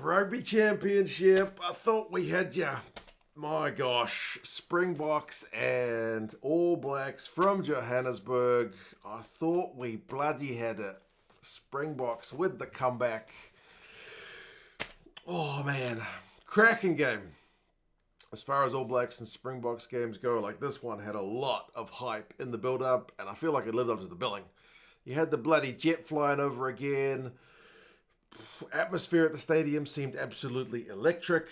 Rugby Championship. I thought we had ya. My gosh. Springboks and All Blacks from Johannesburg. I thought we bloody had it. Springboks with the comeback. Oh man. Cracking game. As far as All Blacks and Springboks games go, like this one had a lot of hype in the build-up, and I feel like it lived up to the billing. You had the bloody jet flying over again. Atmosphere at the stadium seemed absolutely electric.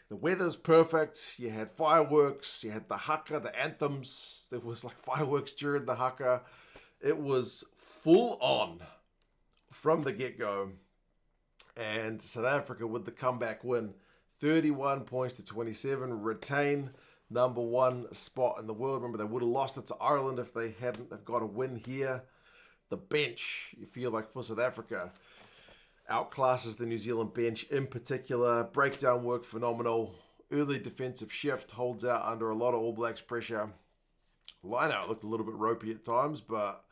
The weather's perfect. You had fireworks. You had the haka, the anthems. There was like fireworks during the haka. It was full on from the get-go. And South Africa with the comeback win. 31 points to 27. Retain number one spot in the world. Remember, they would have lost it to Ireland if they hadn't. They've got a win here. The bench, you feel like for South Africa, outclasses the New Zealand bench in particular. Breakdown work phenomenal. Early defensive shift holds out under a lot of All Blacks pressure. Line out looked a little bit ropey at times, but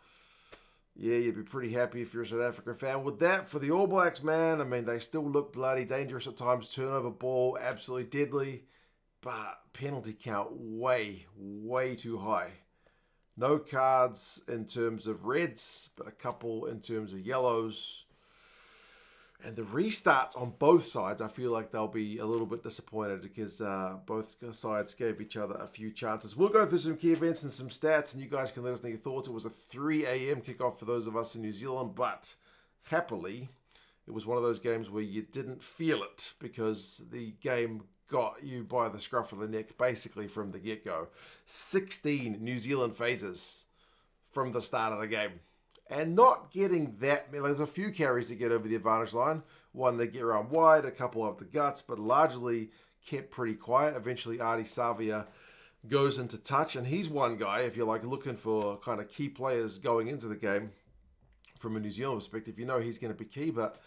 yeah, you'd be pretty happy if you're a South Africa fan with that. For the All Blacks, man, I mean, they still look bloody dangerous at times. Turnover ball, absolutely deadly, but penalty count way, way too high. No cards in terms of reds, but a couple in terms of yellows. And the restarts on both sides, I feel like they'll be a little bit disappointed because both sides gave each other a few chances. We'll go through some key events and some stats, and you guys can let us know your thoughts. It was a 3 a.m. kickoff for those of us in New Zealand, but happily, it was one of those games where you didn't feel it because the game got you by the scruff of the neck basically from the get-go. 16 New Zealand phases from the start of the game. And not getting that many. There's a few carries to get over the advantage line. One, they get around wide, a couple up the guts, but largely kept pretty quiet. Eventually, Artie Savia goes into touch, and he's one guy, if you're like looking for kind of key players going into the game from a New Zealand perspective, you know he's going to be key. But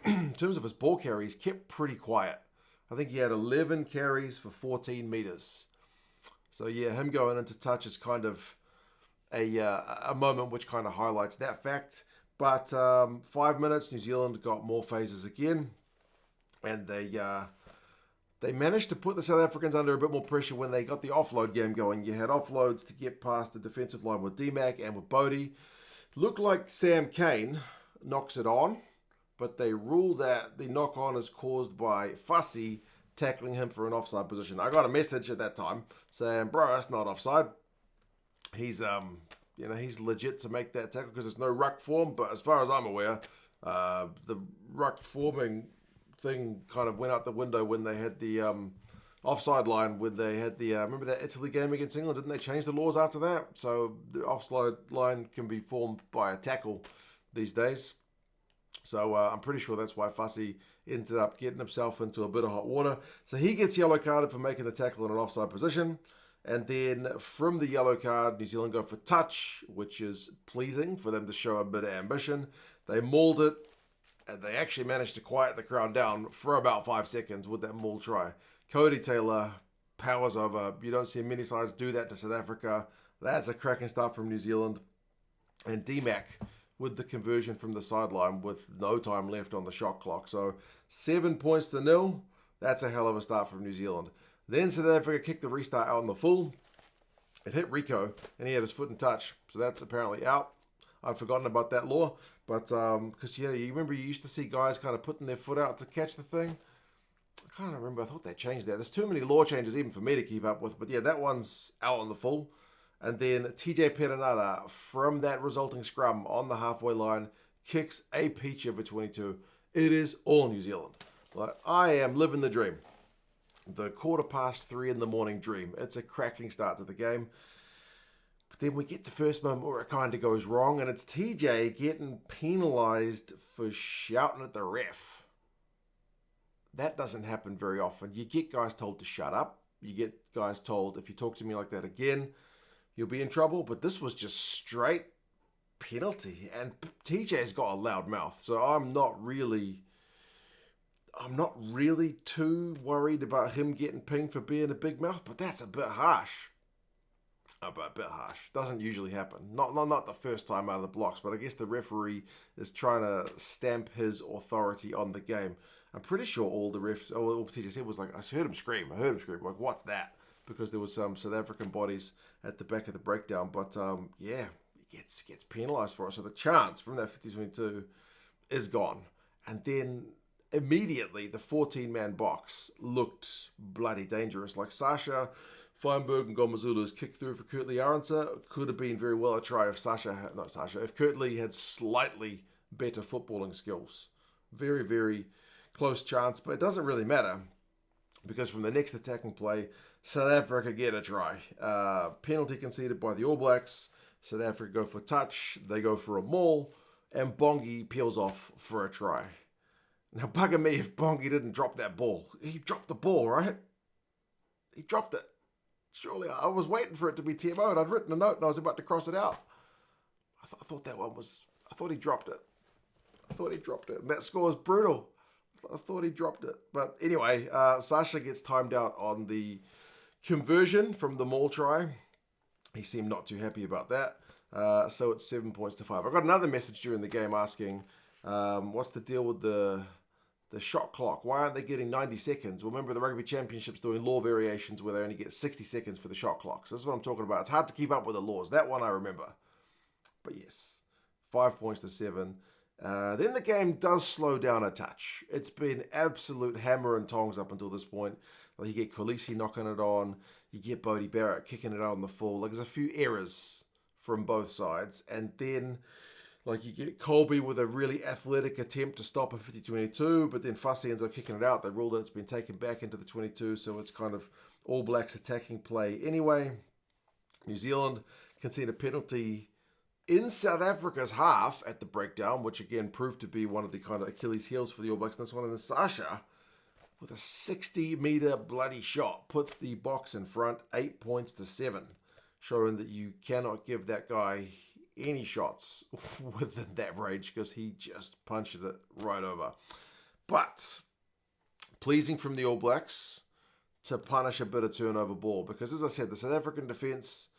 in terms of his ball carries, kept pretty quiet. I think he had 11 carries for 14 meters. So yeah, him going into touch is kind of a moment which kind of highlights that fact. But 5 minutes, New Zealand got more phases again, and they managed to put the South Africans under a bit more pressure when they got the offload game going. You had offloads to get past the defensive line with D-Mac and with Bodie. Looked like Sam Cane knocks it on, but they ruled that the knock-on is caused by Fussy tackling him for an offside position. I got a message at that time saying, bro, that's not offside. He's he's legit to make that tackle because there's no ruck form. But as far as I'm aware, the ruck forming thing kind of went out the window when they had the offside line. When they had the remember that Italy game against England? Didn't they change the laws after that? So the offside line can be formed by a tackle these days. So I'm pretty sure that's why Fussy ended up getting himself into a bit of hot water. So he gets yellow carded for making the tackle in an offside position. And then from the yellow card, New Zealand go for touch, which is pleasing for them to show a bit of ambition. They mauled it, and they actually managed to quiet the crowd down for about 5 seconds with that maul try. Cody Taylor powers over. You don't see many sides do that to South Africa. That's a cracking start from New Zealand. And D-Mac with the conversion from the sideline with no time left on the shot clock. So 7 points to 0. That's a hell of a start from New Zealand. Then South Africa kicked the restart out in the full. It hit Rico, and he had his foot in touch. So that's apparently out. I'd forgotten about that law. But, because, yeah, you remember you used to see guys kind of putting their foot out to catch the thing? I can't remember. I thought they changed that. There's too many law changes even for me to keep up with. But, yeah, that one's out in the full. And then TJ Perenara, from that resulting scrum on the halfway line, kicks a peacher for 22. It is all New Zealand. Like, I am living the dream. The 3:15 in the morning dream. It's a cracking start to the game. But then we get the first moment where it kind of goes wrong, and it's TJ getting penalised for shouting at the ref. That doesn't happen very often. You get guys told to shut up. You get guys told, if you talk to me like that again, you'll be in trouble. But this was just straight penalty. And TJ's got a loud mouth, so I'm not really too worried about him getting pinged for being a big mouth, but that's a bit harsh. A bit harsh. Doesn't usually happen. Not the first time out of the blocks, but I guess the referee is trying to stamp his authority on the game. I'm pretty sure all the refs, all TJ said was like, I heard him scream. Like, what's that? Because there was some South African bodies at the back of the breakdown. But yeah, he gets penalised for it. So the chance from that 50-22 is gone. And then immediately the 14-man box looked bloody dangerous. Like Sasha, Feinberg and Gomazulu's kick through for Kurtley Arendse could have been very well a try if if Kurtley had slightly better footballing skills. Very, very close chance, but it doesn't really matter because from the next attacking play, South Africa get a try. Penalty conceded by the All Blacks. South Africa go for touch. They go for a maul. And Bongi peels off for a try. Now, bugger me if Bongi didn't drop that ball. He dropped the ball, right? He dropped it. Surely, I was waiting for it to be TMO, and I'd written a note, and I was about to cross it out. I thought that one was... I thought he dropped it. And that score is brutal. I thought he dropped it. But anyway, Sasha gets timed out on the conversion from the maul try. He seemed not too happy about that. So it's 7 points to 5. I got another message during the game asking, what's the deal with the shot clock? Why aren't they getting 90 seconds? Well, remember the Rugby Championship's doing law variations where they only get 60 seconds for the shot clock. So that's what I'm talking about. It's hard to keep up with the laws. That one I remember. But yes, 5 points to 7. Then the game does slow down a touch. It's been absolute hammer and tongs up until this point. Like you get Khaleesi knocking it on. You get Bodie Barrett kicking it out on the full. Like there's a few errors from both sides. And then like you get Colby with a really athletic attempt to stop a 50-22, but then Fussy ends up kicking it out. They ruled that it's been taken back into the 22, so it's kind of All Blacks attacking play anyway. New Zealand concede a penalty in South Africa's half at the breakdown, which again proved to be one of the kind of Achilles heels for the All Blacks. And this one, and then Sasha, with a 60-meter bloody shot, puts the box in front, 8 points to 7, showing that you cannot give that guy any shots within that range because he just punched it right over. But pleasing from the All Blacks to punish a bit of turnover ball because, as I said, the South African defence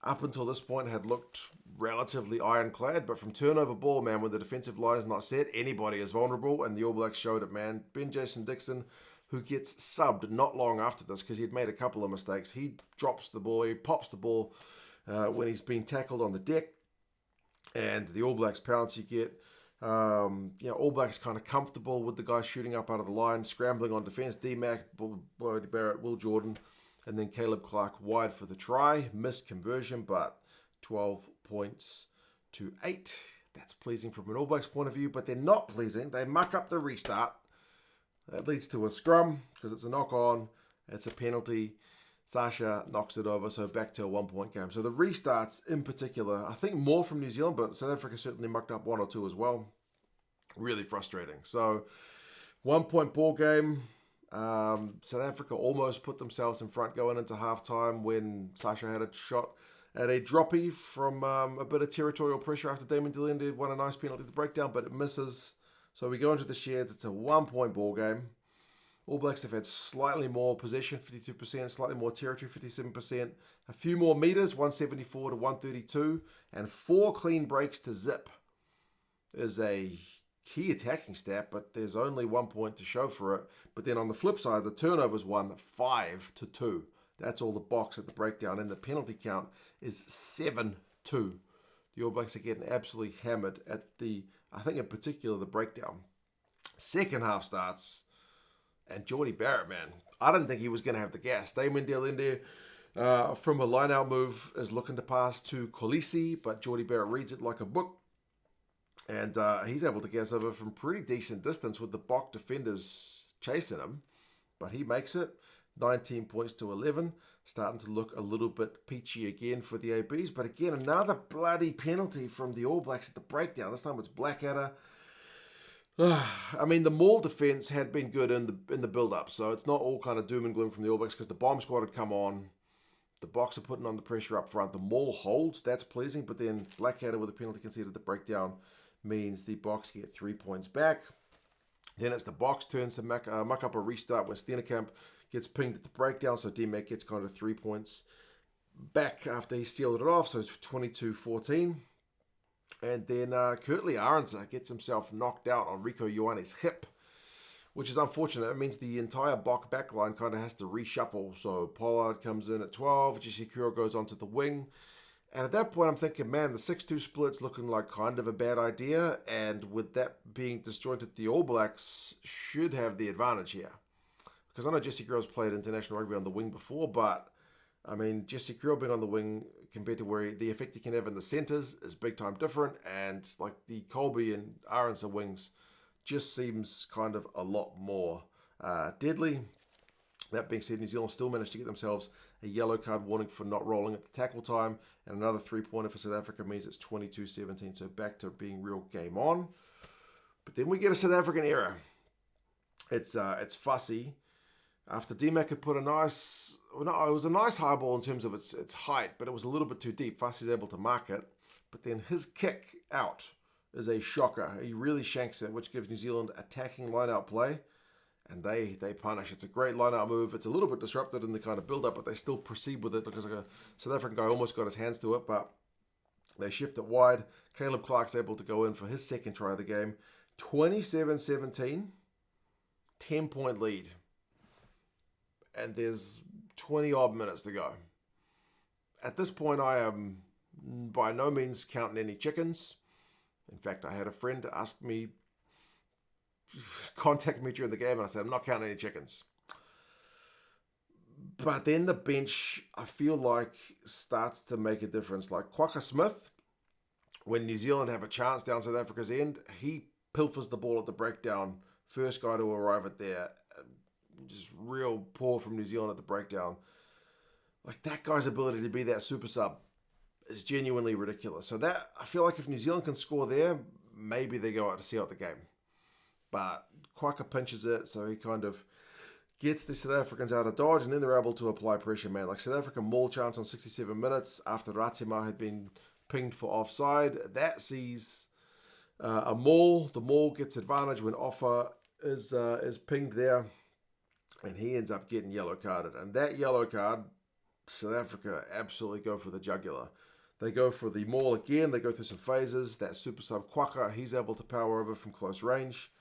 up until this point had looked relatively ironclad, but from turnover ball, man, when the defensive line is not set, anybody is vulnerable, and the All Blacks showed it, man. Ben Jason Dixon, who gets subbed not long after this because he'd made a couple of mistakes, he drops the ball, he pops the ball when he's been tackled on the deck, and the All Blacks pounce. You get All Blacks kind of comfortable with the guys shooting up out of the line, scrambling on defence. D-Mac, Bodie Barrett, Will Jordan, and then Caleb Clark wide for the try. Missed conversion, but 12 points to 8. That's pleasing from an All Blacks point of view, but they're not pleasing. They muck up the restart. That leads to a scrum because it's a knock-on. It's a penalty. Sasha knocks it over, so back to a 1 point game. So the restarts in particular, I think more from New Zealand, but South Africa certainly mucked up one or two as well. Really frustrating. So 1 point ball game. South Africa almost put themselves in front going into halftime when Sasha had a shot at a droppy from a bit of territorial pressure after Damon Delende won a nice penalty at the breakdown, but it misses. So we go into the sheds. It's a 1 point ball game. All Blacks have had slightly more possession, 52%, slightly more territory, 57%, a few more meters, 174 to 132, and 4 clean breaks to zip is a key attacking stat, but there's only 1 point to show for it. But then on the flip side, the turnovers won 5 to 2. That's all the box at the breakdown, and the penalty count is 7-2. The All Blacks are getting absolutely hammered at I think in particular, the breakdown. Second half starts, and Jordie Barrett, man, I didn't think he was going to have the gas. Damon Delende from a line-out move is looking to pass to Khaleesi, but Jordie Barrett reads it like a book. And he's able to gas over from pretty decent distance with the Bok defenders chasing him. But he makes it. 19 points to 11. Starting to look a little bit peachy again for the ABs. But again, another bloody penalty from the All Blacks at the breakdown. This time it's Blackadder. I mean, the maul defense had been good in the build-up. So it's not all kind of doom and gloom from the All Blacks because the bomb squad had come on. The Boks are putting on the pressure up front. The maul holds. That's pleasing. But then Blackadder with a penalty conceded at the breakdown means the Boks get 3 points back. Then it's the Boks turns to muck up a restart when Steenekamp gets pinged at the breakdown, so D-Mac gets kind of 3 points back after he sealed it off, so it's 22-14. And then Kurtley Arendse gets himself knocked out on Rieko Ioane's hip which is unfortunate. It means the entire Bok backline kind of has to reshuffle. So Pollard comes in at 12, Jesse Curl goes onto the wing. And at that point, I'm thinking, man, the 6-2 split's looking like kind of a bad idea. And with that being disjointed, the All Blacks should have the advantage here. Because I know Jesse Curl's played international rugby on the wing before, but I mean, Jesse Curl being on the wing compared to where the effect he can have in the centres is big time different. And like the Colby and Aronson wings just seems kind of a lot more deadly. That being said, New Zealand still managed to get themselves a yellow card warning for not rolling at the tackle time, and another 3-pointer for South Africa means it's 22-17, so back to being real game on. But then we get a South African error. It's fussy. After DMAC had put it was a nice high ball in terms of its height, but it was a little bit too deep. Fussy's able to mark it, but then his kick out is a shocker. He really shanks it, which gives New Zealand attacking line-out play. And they punish. It's a great line-out move. It's a little bit disrupted in the kind of build-up, but they still proceed with it because like a South African guy almost got his hands to it, but they shift it wide. Caleb Clark's able to go in for his second try of the game. 27-17, 10-point lead. And there's 20-odd minutes to go. At this point, I am by no means counting any chickens. In fact, I had a friend ask me, contact me during the game, and I said, I'm not counting any chickens. But then the bench, I feel like, starts to make a difference. Like Kwaka Smith, when New Zealand have a chance down South Africa's end, he pilfers the ball at the breakdown. First guy to arrive at there. Just real poor from New Zealand at the breakdown. Like that guy's ability to be that super sub is genuinely ridiculous. So that, I feel like if New Zealand can score there, maybe they go out to see out the game. But Kwaka pinches it, so he kind of gets the South Africans out of dodge, and then they're able to apply pressure, man. Like South African maul chance on 67 minutes after Ratsima had been pinged for offside. That sees a maul. The maul gets advantage when Offa is pinged there, and he ends up getting yellow carded. And that yellow card, South Africa absolutely go for the jugular. They go for the maul again. They go through some phases. That super sub Kwaka, he's able to power over from close range.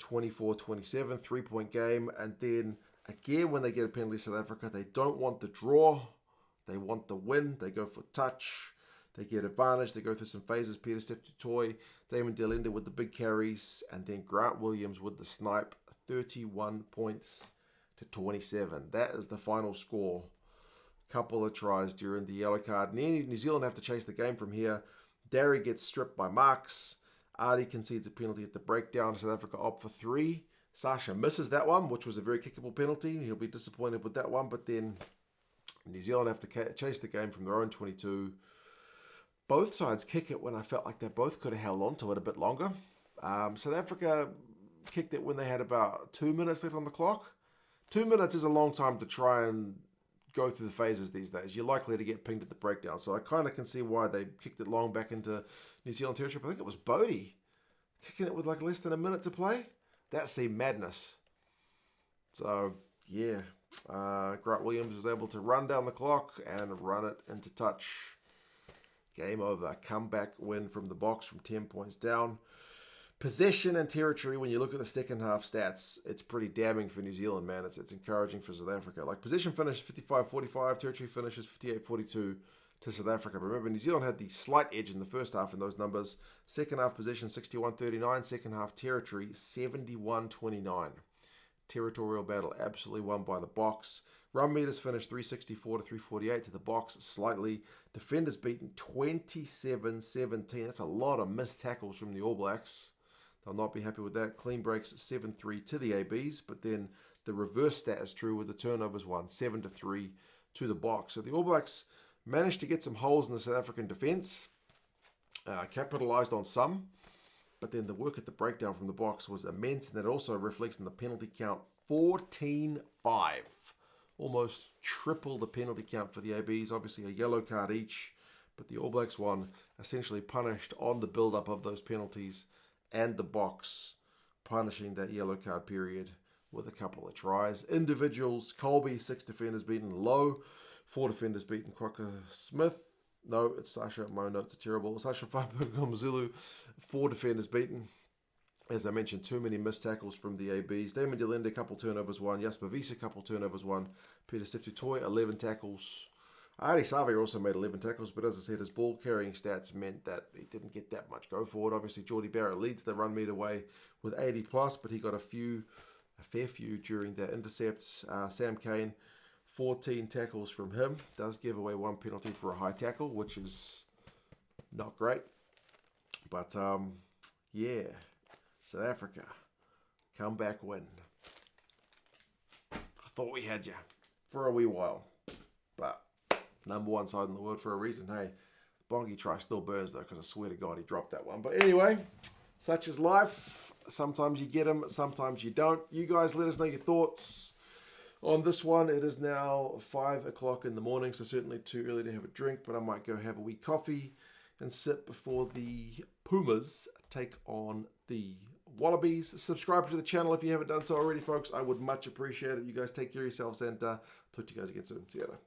24-27, 3-point game. And then again, when they get a penalty, South Africa, they don't want the draw. They want the win. They go for touch. They get advantage. They go through some phases. Peter Steph Tutoy, Damon Delenda with the big carries, and then Grant Williams with the snipe. 31 points to 27. That is the final score. Couple of tries during the yellow card. New Zealand have to chase the game from here. Darry gets stripped by Marks. Artie concedes a penalty at the breakdown. South Africa opt for 3. Sasha misses that one, which was a very kickable penalty. He'll be disappointed with that one, but then New Zealand have to chase the game from their own 22. Both sides kick it when I felt like they both could have held on to it a bit longer. South Africa kicked it when they had about 2 minutes left on the clock. 2 minutes is a long time to try and go through the phases these days. You're likely to get pinged at the breakdown. So I kind of can see why they kicked it long back into New Zealand territory. I think it was Bodie kicking it with like less than a minute to play. That seemed madness. So, yeah. Grant Williams is able to run down the clock and run it into touch. Game over. Comeback win from the Boks from 10 points down. Possession and territory, when you look at the second half stats, it's pretty damning for New Zealand, man. It's encouraging for South Africa. Like, possession finished 55-45, territory finishes 58-42 to South Africa. But remember, New Zealand had the slight edge in the first half in those numbers. Second half possession, 61-39. Second half territory, 71-29. Territorial battle absolutely won by the Boks. Run meters finished 364-348 to the Boks slightly. Defenders beaten 27-17. That's a lot of missed tackles from the All Blacks. They'll not be happy with that. Clean breaks 7-3 to the ABs, but then the reverse stat is true with the turnovers won 7-3 to the Boks. So the All Blacks managed to get some holes in the South African defence, capitalised on some, but then the work at the breakdown from the Boks was immense, and that also reflects in the penalty count 14-5. Almost triple the penalty count for the ABs, obviously a yellow card each, but the All Blacks won, essentially punished on the build-up of those penalties, and the Boks punishing that yellow card period with a couple of tries. Individuals, Colby, 6 defenders beaten. Low, 4 defenders beaten. Crocker Smith, no, it's Sasha. My notes are terrible. Sasha Faipu Zulu, 4 defenders beaten. As I mentioned, too many missed tackles from the ABs. Damon Delende, a couple turnovers won. Jasper Wiese, a couple turnovers won. Peter Siftutoy, 11 tackles. Ari Savia also made 11 tackles, but as I said, his ball carrying stats meant that he didn't get that much go forward. Obviously, Geordie Barrett leads the run meter way with 80 plus, but he got a fair few during the intercepts. Sam Kane, 14 tackles from him. Does give away one penalty for a high tackle, which is not great. But, yeah, South Africa, comeback win. I thought we had you for a wee while, but number one side in the world for a reason. Hey, Bongi try still burns though, because I swear to God he dropped that one. But anyway, such is life. Sometimes you get them, sometimes you don't. You guys let us know your thoughts on this one. It is now 5 o'clock in the morning, so certainly too early to have a drink, but I might go have a wee coffee and sit before the Pumas take on the Wallabies. Subscribe to the channel if you haven't done so already, folks. I would much appreciate it. You guys take care of yourselves, and talk to you guys again soon. See you later.